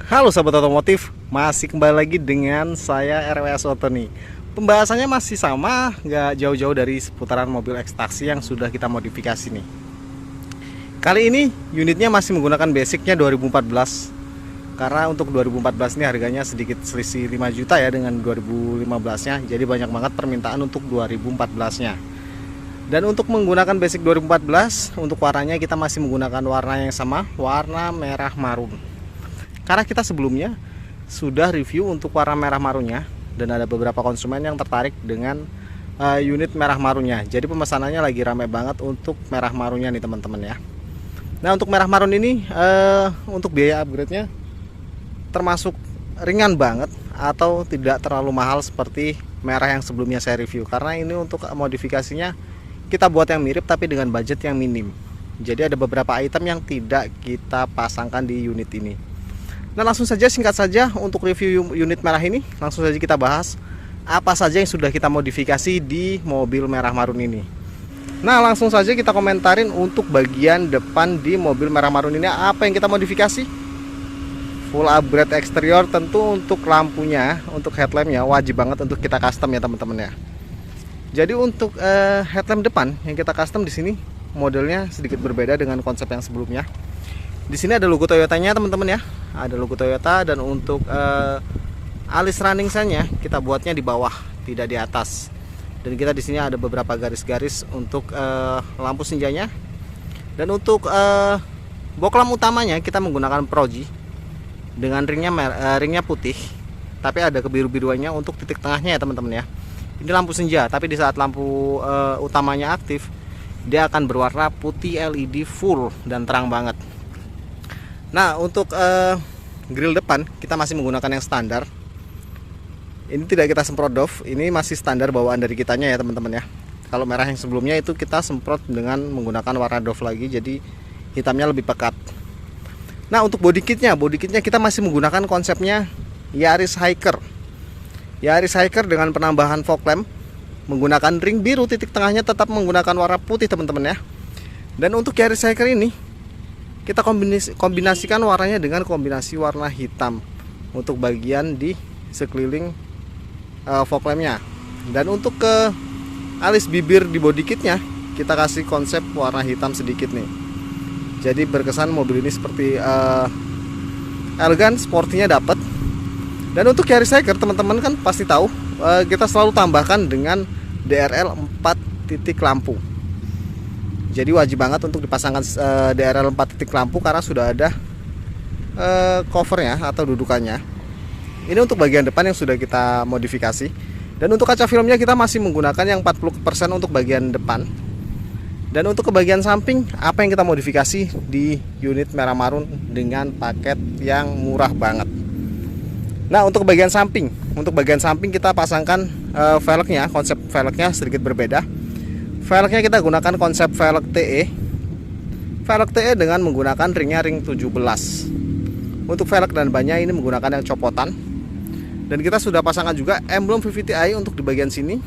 Halo sahabat otomotif, masih kembali lagi dengan saya RWS Auto nih. Pembahasannya masih sama, nggak jauh-jauh dari seputaran mobil ekstaksi yang sudah kita modifikasi nih. Kali ini unitnya masih menggunakan basicnya 2014. Karena untuk 2014 ini harganya sedikit selisih 5 juta ya dengan 2015-nya. Jadi banyak banget permintaan untuk 2014-nya. Dan untuk menggunakan basic 2014, untuk warnanya kita masih menggunakan warna yang sama, warna merah marun. Karena kita sebelumnya sudah review untuk warna merah marunnya dan ada beberapa konsumen yang tertarik dengan unit merah marunnya. Jadi pemesanannya lagi rame banget untuk merah marunnya nih teman-teman ya. Nah untuk merah marun ini untuk biaya upgrade-nya termasuk ringan banget atau tidak terlalu mahal seperti merah yang sebelumnya saya review. Karena ini untuk modifikasinya kita buat yang mirip tapi dengan budget yang minim. Jadi ada beberapa item yang tidak kita pasangkan di unit ini. Nah langsung saja, singkat saja untuk review unit merah ini, langsung saja kita bahas apa saja yang sudah kita modifikasi di mobil merah marun ini. Nah langsung saja kita komentarin untuk bagian depan di mobil merah marun ini apa yang kita modifikasi. Full upgrade eksterior, tentu untuk lampunya, untuk headlampnya wajib banget untuk kita custom ya teman-teman ya. Jadi untuk headlamp depan yang kita custom di sini modelnya sedikit berbeda dengan konsep yang sebelumnya. Di sini ada logo Toyotanya teman-teman ya, ada logo Toyota, dan untuk alis running sign-nya kita buatnya di bawah, tidak di atas. Dan kita di sini ada beberapa garis-garis untuk lampu senjanya. Dan untuk box lamp utamanya kita menggunakan Proji dengan ringnya putih, tapi ada kebiru-biruannya untuk titik tengahnya ya teman-teman ya. Ini lampu senja, tapi di saat lampu utamanya aktif, dia akan berwarna putih LED full dan terang banget. Nah untuk grill depan kita masih menggunakan yang standar. Ini tidak kita semprot doff, ini masih standar bawaan dari kitanya ya teman-teman ya. Kalau merah yang sebelumnya itu kita semprot dengan menggunakan warna doff lagi, jadi hitamnya lebih pekat. Nah untuk body kitnya kita masih menggunakan konsepnya Yaris Hiker. Yaris Hiker dengan penambahan fog lamp, menggunakan ring biru, titik tengahnya tetap menggunakan warna putih teman-teman ya. Dan untuk Yaris Hiker ini kita kombinasikan warnanya dengan kombinasi warna hitam untuk bagian di sekeliling fog lampnya. Dan untuk ke alis bibir di body kitnya kita kasih konsep warna hitam sedikit nih. Jadi berkesan mobil ini seperti elegan, sportinya dapat. Dan untuk Yaris Hiker teman-teman kan pasti tahu kita selalu tambahkan dengan DRL 4 titik lampu. Jadi wajib banget untuk dipasangkan DRL 4 titik lampu karena sudah ada covernya atau dudukannya. Ini untuk bagian depan yang sudah kita modifikasi. Dan untuk kaca filmnya kita masih menggunakan yang 40% untuk bagian depan. Dan untuk ke bagian samping, apa yang kita modifikasi di unit merah marun dengan paket yang murah banget. Nah untuk bagian samping kita pasangkan velgnya, konsep velgnya sedikit berbeda. Velgnya kita gunakan konsep velg TE. Velg TE dengan menggunakan ringnya ring 17. Untuk velg dan bannya ini menggunakan yang copotan. Dan kita sudah pasangkan juga emblem VVTi untuk di bagian sini.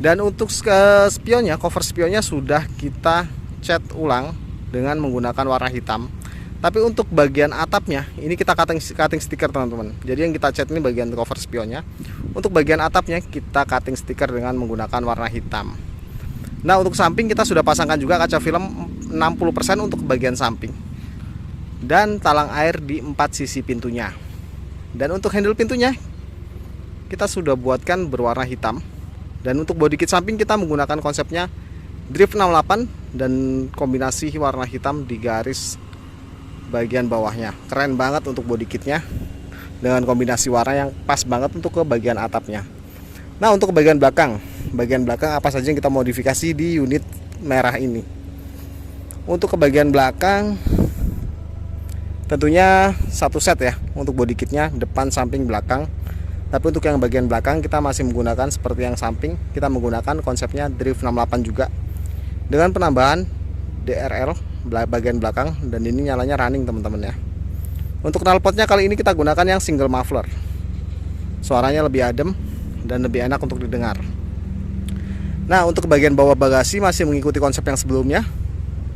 Dan untuk spionnya, cover spionnya sudah kita cat ulang dengan menggunakan warna hitam. Tapi untuk bagian atapnya ini kita cutting stiker teman-teman. Jadi yang kita cat ini bagian cover spionnya. Untuk bagian atapnya kita cutting stiker dengan menggunakan warna hitam. Nah untuk samping kita sudah pasangkan juga kaca film 60% untuk bagian samping. Dan talang air di 4 sisi pintunya. Dan untuk handle pintunya kita sudah buatkan berwarna hitam. Dan untuk body kit samping kita menggunakan konsepnya drift 68 dan kombinasi warna hitam di garis bagian bawahnya. Keren banget untuk body kitnya dengan kombinasi warna yang pas banget untuk ke bagian atapnya. Nah untuk bagian belakang apa saja yang kita modifikasi di unit merah ini. Untuk ke bagian belakang tentunya satu set ya untuk body kitnya, depan, samping, belakang. Tapi untuk yang bagian belakang kita masih menggunakan seperti yang samping, kita menggunakan konsepnya drift 68 juga dengan penambahan DRL bagian belakang, dan ini nyalanya running teman-teman ya. Untuk knalpotnya kali ini kita gunakan yang single muffler. Suaranya lebih adem dan lebih enak untuk didengar. Nah untuk bagian bawah bagasi masih mengikuti konsep yang sebelumnya,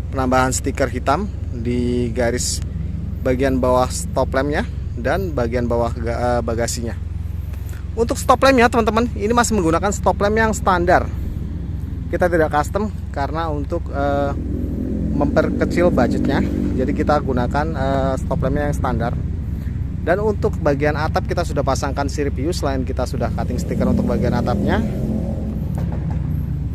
penambahan stiker hitam di garis bagian bawah stop lampnya dan bagian bawah bagasinya. Untuk stop lampnya teman-teman, ini masih menggunakan stop lamp yang standar. Kita tidak custom karena untuk memperkecil budgetnya, jadi kita gunakan stop lampnya yang standar. Dan untuk bagian atap kita sudah pasangkan sirip hiu, selain kita sudah cutting stiker untuk bagian atapnya.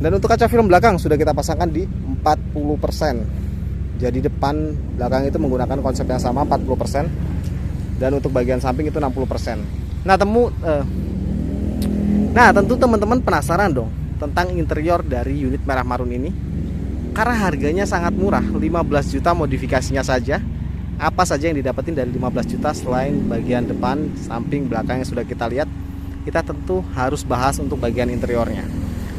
Dan untuk kaca film belakang sudah kita pasangkan di 40%. Jadi depan belakang itu menggunakan konsep yang sama 40%, dan untuk bagian samping itu 60%. Nah tentu teman-teman penasaran dong tentang interior dari unit merah marun ini, karena harganya sangat murah, 15 juta modifikasinya saja. Apa saja yang didapetin dari 15 juta selain bagian depan, samping, belakang yang sudah kita lihat? Kita tentu harus bahas untuk bagian interiornya.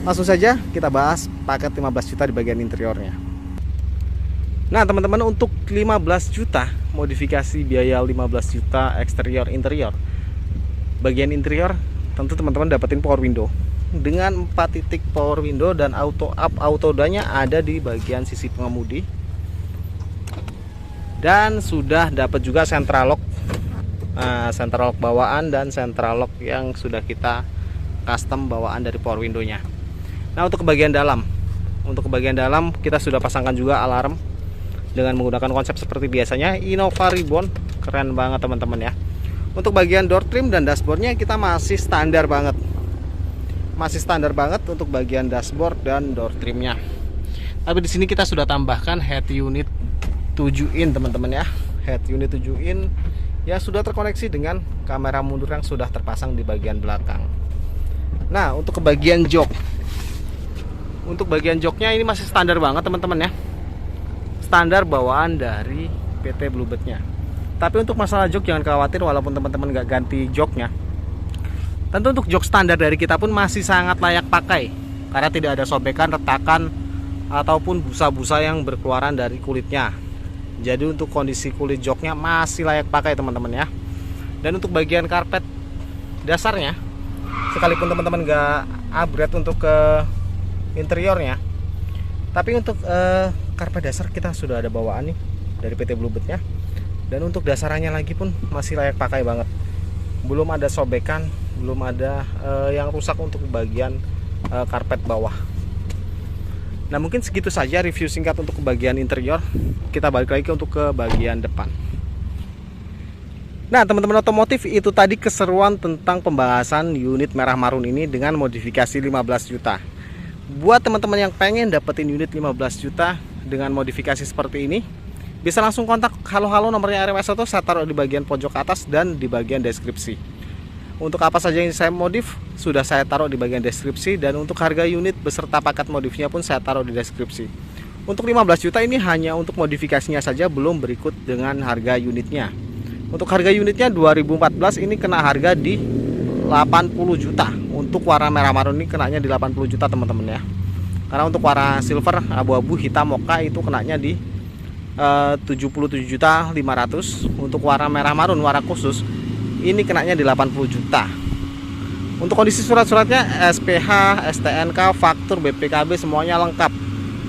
Langsung saja kita bahas paket 15 juta di bagian interiornya. Nah teman-teman, untuk 15 juta modifikasi biaya 15 juta eksterior interior, bagian interior tentu teman-teman dapetin power window dengan 4 titik power window, dan auto up auto down-nya ada di bagian sisi pengemudi. Dan sudah dapat juga central lock, central lock bawaan dan central lock yang sudah kita custom bawaan dari power window-nya. Nah untuk bagian dalam, kita sudah pasangkan juga alarm dengan menggunakan konsep seperti biasanya, Innova Ribbon. Keren banget teman-teman ya. Untuk bagian door trim dan dashboardnya kita masih standar banget, untuk bagian dashboard dan door trimnya. Tapi di sini kita sudah tambahkan head unit 7 in teman-teman ya. Head unit 7 in ya, sudah terkoneksi dengan kamera mundur yang sudah terpasang di bagian belakang. Nah untuk bagian jok, joknya ini masih standar banget teman-teman ya, standar bawaan dari PT Bluebird-nya. Tapi untuk masalah jok jangan khawatir, walaupun teman-teman nggak ganti joknya, tentu untuk jok standar dari kita pun masih sangat layak pakai, karena tidak ada sobekan, retakan, ataupun busa-busa yang berkeluaran dari kulitnya. Jadi untuk kondisi kulit joknya masih layak pakai teman-teman ya. Dan untuk bagian karpet dasarnya, sekalipun teman-teman nggak upgrade untuk ke interiornya, tapi untuk karpet dasar kita sudah ada bawaan nih dari PT Bluebird-nya. Dan untuk dasarannya lagi pun masih layak pakai banget. Belum ada sobekan, belum ada yang rusak untuk bagian karpet bawah. Nah mungkin segitu saja review singkat untuk bagian interior. Kita balik lagi untuk ke bagian depan. Nah teman-teman otomotif, itu tadi keseruan tentang pembahasan unit merah marun ini dengan modifikasi 15 juta. Buat teman-teman yang pengen dapetin unit 15 juta dengan modifikasi seperti ini, bisa langsung kontak halo-halo nomornya RWS Auto, saya taruh di bagian pojok atas dan di bagian deskripsi. Untuk apa saja yang saya modif sudah saya taruh di bagian deskripsi, dan untuk harga unit beserta paket modifnya pun saya taruh di deskripsi. Untuk 15 juta ini hanya untuk modifikasinya saja, belum berikut dengan harga unitnya. Untuk harga unitnya 2014 ini kena harga di 80 juta. Untuk warna merah marun ini kenanya di 80 juta teman-teman ya. Karena untuk warna silver, abu-abu, hitam, mocha itu kenanya di 77 juta 500. Untuk warna merah marun, warna khusus, ini kenanya di 80 juta. Untuk kondisi surat-suratnya SPH, STNK, faktur, BPKB semuanya lengkap.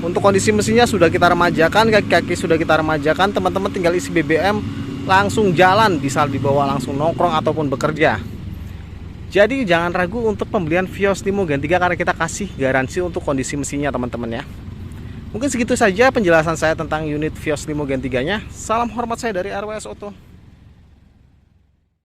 Untuk kondisi mesinnya sudah kita remajakan, kaki-kaki sudah kita remajakan. Teman-teman tinggal isi BBM, langsung jalan, bisa dibawa langsung nongkrong ataupun bekerja. Jadi jangan ragu untuk pembelian Vios Limo Gen 3 karena kita kasih garansi untuk kondisi mesinnya teman-teman ya. Mungkin segitu saja penjelasan saya tentang unit Vios Limo Gen 3 nya. Salam hormat saya dari RWS Auto.